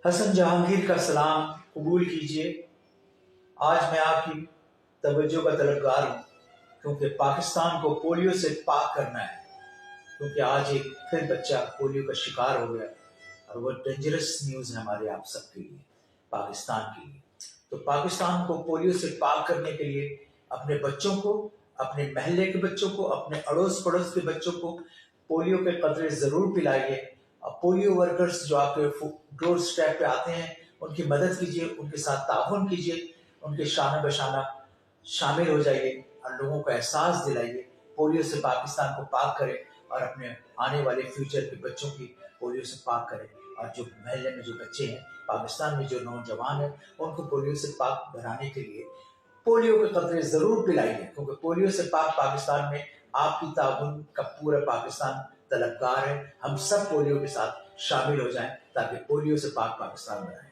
حسن جہانگیر کا سلام قبول کیجیے۔ آج میں آپ کی توجہ کا طلبگار ہوں کیونکہ پاکستان کو پولیو سے پاک کرنا ہے، کیونکہ آج ایک پھر بچہ پولیو کا شکار ہو گیا اور وہ ڈینجرس نیوز ہے ہمارے آپ سب کے لیے، پاکستان کے لیے۔ تو پاکستان کو پولیو سے پاک کرنے کے لیے اپنے بچوں کو، اپنے محلے کے بچوں کو، اپنے اڑوس پڑوس کے بچوں کو پولیو کے قطرے ضرور پلائیے۔ اور پولیو ورکرز جو آپ کے ڈور اسٹیپ پہ آتے ہیں ان کی مدد کیجیے، ان کے ساتھ تعاون کیجیے، ان کے شانہ بشانہ شامل ہو جائیے اور لوگوں کو احساس دلائیے پولیو سے پاکستان کو پاک کرے اور اپنے آنے والے فیوچر کے بچوں کی پولیو سے پاک کرے۔ اور جو محلے میں جو بچے ہیں، پاکستان میں جو نوجوان ہیں، ان کو پولیو سے پاک بنانے کے لیے پولیو کے قطرے ضرور پلائیے، کیونکہ پولیو سے پاک پاکستان میں آپ کی تعاون کا پورا پاکستان طلبگار ہے۔ ہم سب پولیو کے ساتھ شامل ہو جائیں تاکہ پولیو سے پاک پاکستان بنائیں۔